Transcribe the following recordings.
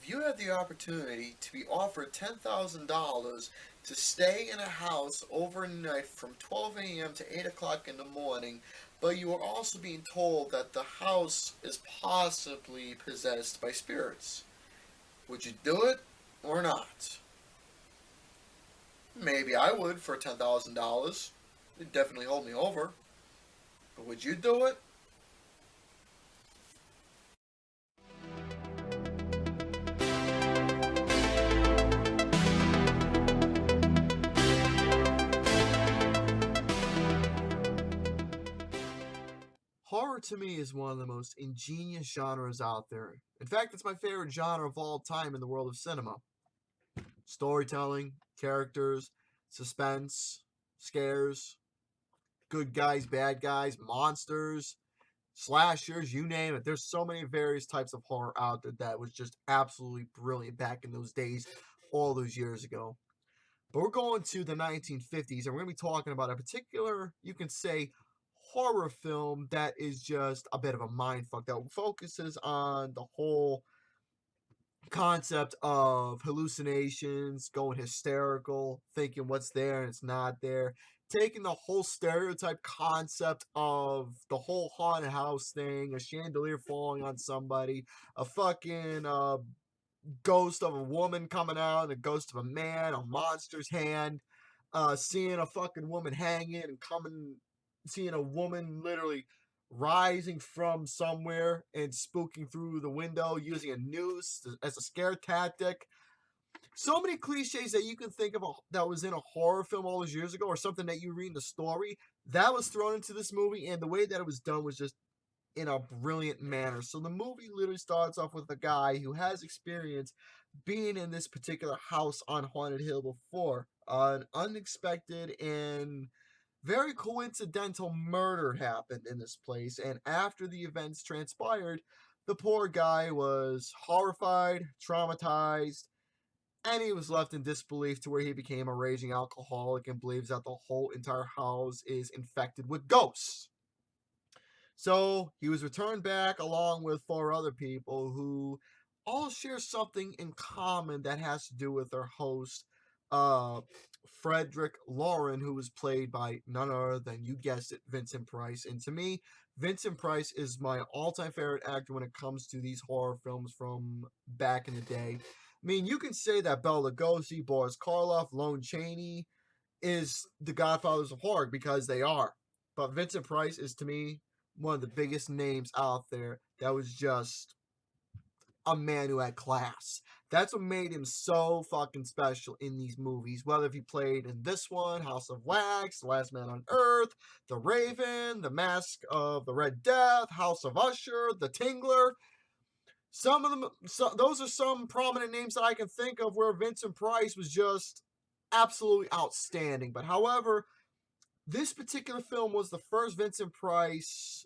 If you had the opportunity to be offered $10,000 to stay in a house overnight from 12 a.m. to 8 o'clock in the morning, but you are also being told that the house is possibly possessed by spirits, would you do it or not? Maybe I would for $10,000. It'd definitely hold me over. But would you do it? Horror to me is one of the most ingenious genres out there. In fact, it's my favorite genre of all time in the world of cinema. Storytelling, characters, suspense, scares, good guys, bad guys, monsters, slashers, you name it. There's so many various types of horror out there that was just absolutely brilliant back in those days, all those years ago. But we're going to the 1950s, and we're going to be talking about a particular, you can say, horror film that is just a bit of a mindfuck that focuses on the whole concept of hallucinations, going hysterical, thinking what's there and it's not there, taking the whole stereotype concept of the whole haunted house thing, a chandelier falling on somebody, a fucking ghost of a woman coming out, and a ghost of a man, a monster's hand, seeing a fucking woman hanging and coming, seeing a woman literally rising from somewhere and spooking through the window using a noose as a scare tactic. So many cliches that you can think of that was in a horror film all those years ago, or something that you read in the story that was thrown into this movie, and the way that it was done was just in a brilliant manner. So the movie literally starts off with a guy who has experience being in this particular house on Haunted Hill before. An unexpected and very coincidental murder happened in this place, and after the events transpired, the poor guy was horrified, traumatized, and he was left in disbelief to where he became a raging alcoholic and believes that the whole entire house is infected with ghosts. So he was returned back along with four other people who all share something in common that has to do with their host, uh, Frederick Lauren, who was played by none other than, you guessed it, Vincent Price. And to me, Vincent Price is my all time favorite actor when it comes to these horror films from back in the day. I mean, you can say that Bela Lugosi, Boris Karloff, Lon Chaney is the godfathers of horror because they are. But Vincent Price is, to me, one of the biggest names out there that was just a man who had class. That's what made him so fucking special in these movies. Whether if he played in this one, House of Wax, The Last Man on Earth, The Raven, The Mask of the Red Death, House of Usher, The Tingler. Some of them, those are some prominent names that I can think of where Vincent Price was just absolutely outstanding. But however, this particular film was the first Vincent Price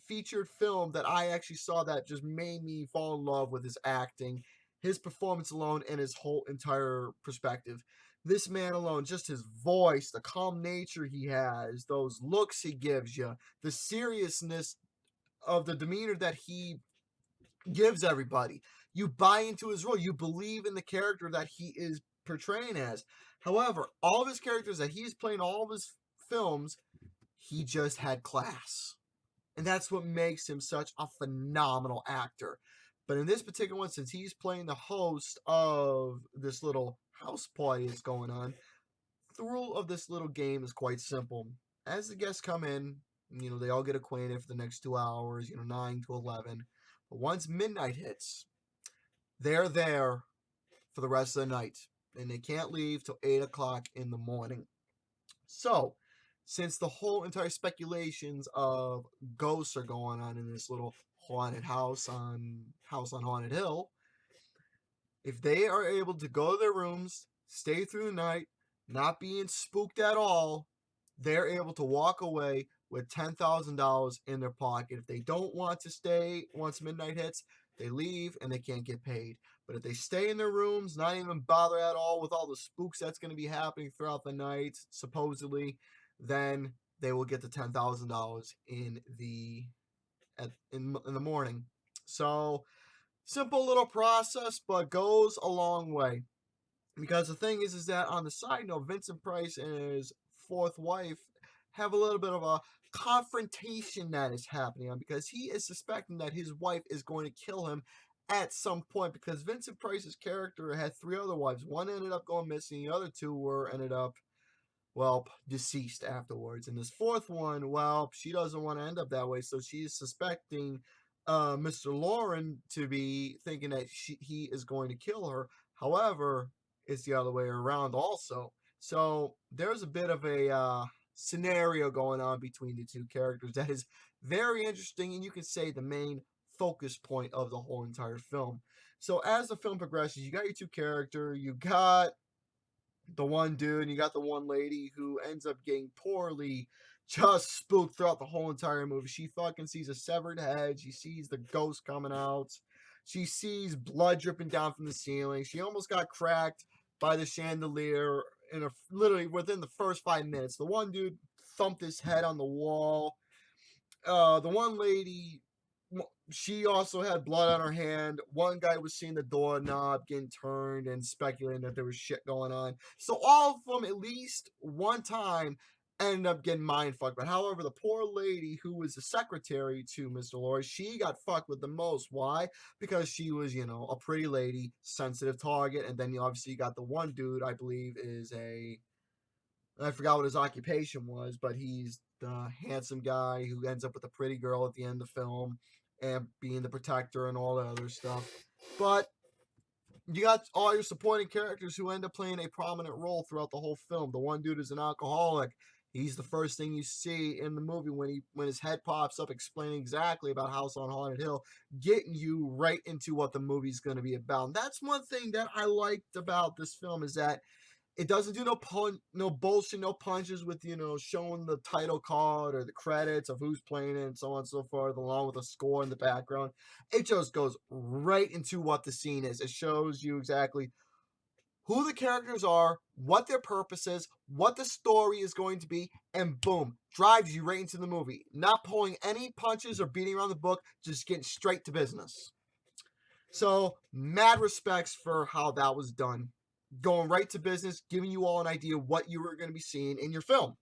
featured film that I actually saw that just made me fall in love with his acting, his performance alone, and his whole entire perspective. This man alone, just his voice, the calm nature he has, those looks he gives you, the seriousness of the demeanor that he gives everybody. You buy into his role. You believe in the character that he is portraying as. However, all of his characters that he's playing, all of his films, he just had class. And that's what makes him such a phenomenal actor. But in this particular one, since he's playing the host of this little house party that's going on, the rule of this little game is quite simple. As the guests come in, they all get acquainted for the next 2 hours, 9 to 11. But once midnight hits, they're there for the rest of the night. And they can't leave till 8 o'clock in the morning. So, since the whole entire speculations of ghosts are going on in this little haunted house on Haunted Hill, if they are able to go to their rooms, stay through the night, not being spooked at all, they're able to walk away with $10,000 in their pocket. If they don't want to stay once midnight hits, they leave and they can't get paid. But if they stay in their rooms, not even bother at all with all the spooks that's going to be happening throughout the night, supposedly, then they will get the $10,000 in the morning. So Simple little process, but goes a long way. Because the thing is that on the side note, Vincent Price and his fourth wife have a little bit of a confrontation that is happening on because he is suspecting that his wife is going to kill him at some point because Vincent Price's character had three other wives. One ended up going missing, the other two were ended up, well, deceased afterwards. And this fourth one, well, she doesn't want to end up that way, so she's suspecting Mr. Lauren to be thinking that he is going to kill her. However, it's the other way around also. So there's a bit of a scenario going on between the two characters that is very interesting, and you could say the main focus point of the whole entire film. So as the film progresses, you got your two characters, you got the one dude and you got the one lady who ends up getting poorly just spooked throughout the whole entire movie. She fucking sees a severed head. She sees the ghost coming out. She sees blood dripping down from the ceiling. She almost got cracked by the chandelier literally within the first 5 minutes. The one dude thumped his head on the wall. The one lady, she also had blood on her hand. One guy was seeing the doorknob getting turned and speculating that there was shit going on. So all of them, at least one time, ended up getting mind fucked. But however, the poor lady who was the secretary to Mr. Laurie, she got fucked with the most. Why? Because she was, a pretty lady, sensitive target. And then you obviously got the one dude, I believe, I forgot what his occupation was, but he's the handsome guy who ends up with a pretty girl at the end of the film and being the protector and all that other stuff. But you got all your supporting characters who end up playing a prominent role throughout the whole film. The one dude is an alcoholic. He's the first thing you see in the movie when his head pops up explaining exactly about House on Haunted Hill, getting you right into what the movie's going to be about. And that's one thing that I liked about this film is that it doesn't do no bullshit, no punches with showing the title card or the credits of who's playing it and so on and so forth, along with a score in the background. It just goes right into what the scene is. It shows you exactly who the characters are, what their purpose is, what the story is going to be, and boom, drives you right into the movie. Not pulling any punches or beating around the book, just getting straight to business. So, mad respects for how that was done. Going right to business, giving you all an idea what you were going to be seeing in your film.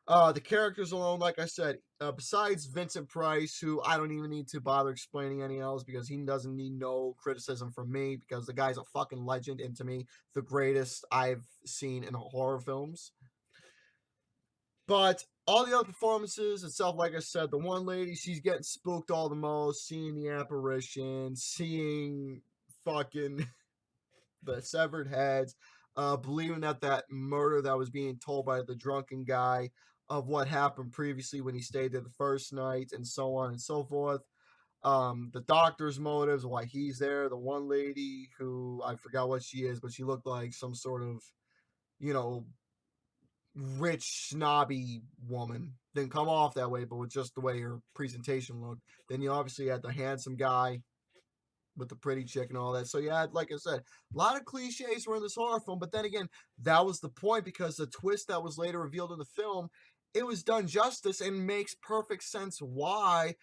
The characters alone, like I said, besides Vincent Price, who I don't even need to bother explaining any else because he doesn't need no criticism from me because the guy's a fucking legend and to me, the greatest I've seen in horror films. But all the other performances itself, like I said, the one lady, she's getting spooked all the most, seeing the apparition, seeing fucking the severed heads, believing that murder that was being told by the drunken guy of what happened previously when he stayed there the first night, and so on and so forth. The doctor's motives, why he's there. The one lady who I forgot what she is, but she looked like some sort of, you know, rich, snobby woman. Didn't come off that way, but with just the way her presentation looked. Then you obviously had the handsome guy with the pretty chick and all that. So yeah, like I said, a lot of cliches were in this horror film, but then again, that was the point because the twist that was later revealed in the film, it was done justice and makes perfect sense why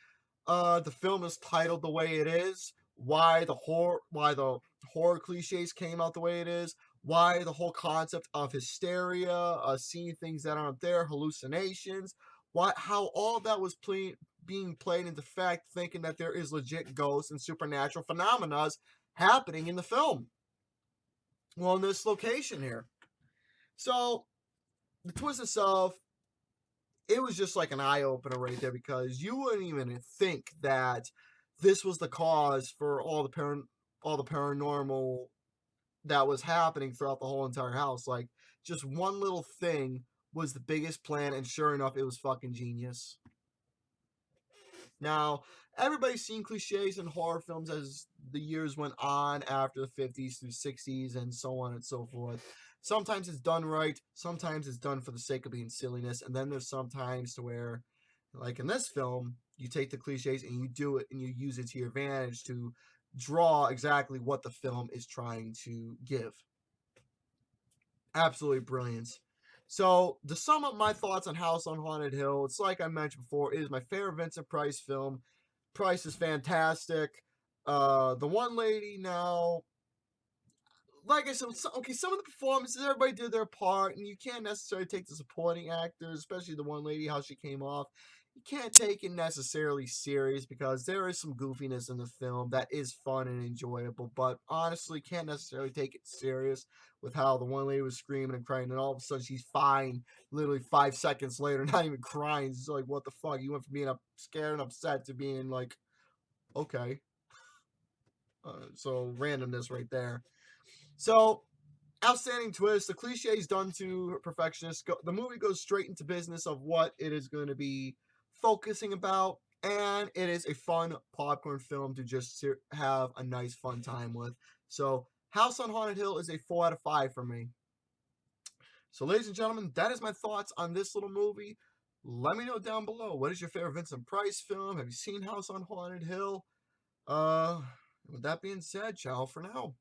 the film is titled the way it is, why the horror cliches came out the way it is, why the whole concept of hysteria, seeing things that aren't there, hallucinations, why how all that was being played into fact, thinking that there is legit ghosts and supernatural phenomena happening in the film. Well, in this location here. So the twist itself, it was just like an eye opener right there because you wouldn't even think that this was the cause for all the paranormal that was happening throughout the whole entire house. Like just one little thing was the biggest plan, and sure enough, it was fucking genius. Now, everybody's seen cliches in horror films as the years went on after the 50s through 60s and so on and so forth. Sometimes it's done right, sometimes it's done for the sake of being silliness, and then there's sometimes to where, like in this film, you take the cliches and you do it and you use it to your advantage to draw exactly what the film is trying to give. Absolutely brilliant. So, to sum up my thoughts on House on Haunted Hill, it's like I mentioned before, it is my favorite Vincent Price film. Price is fantastic. The one lady now, like I said, okay, some of the performances, everybody did their part, and you can't necessarily take the supporting actors, especially the one lady, how she came off. You can't take it necessarily serious because there is some goofiness in the film that is fun and enjoyable, but honestly, can't necessarily take it serious with how the one lady was screaming and crying, and all of a sudden she's fine. Literally 5 seconds later, not even crying. It's like, what the fuck? You went from being scared and upset to being like, okay. So randomness right there. So outstanding twist. The cliche is done to perfectionists. The movie goes straight into business of what it is going to be focusing about, and it is a fun popcorn film to just have a nice fun time with. So House on Haunted Hill is a 4 out of 5 for me. So ladies and gentlemen, that is my thoughts on this little movie. Let me know down below, what is your favorite Vincent Price film? Have you seen House on Haunted Hill? With that being said, ciao for now.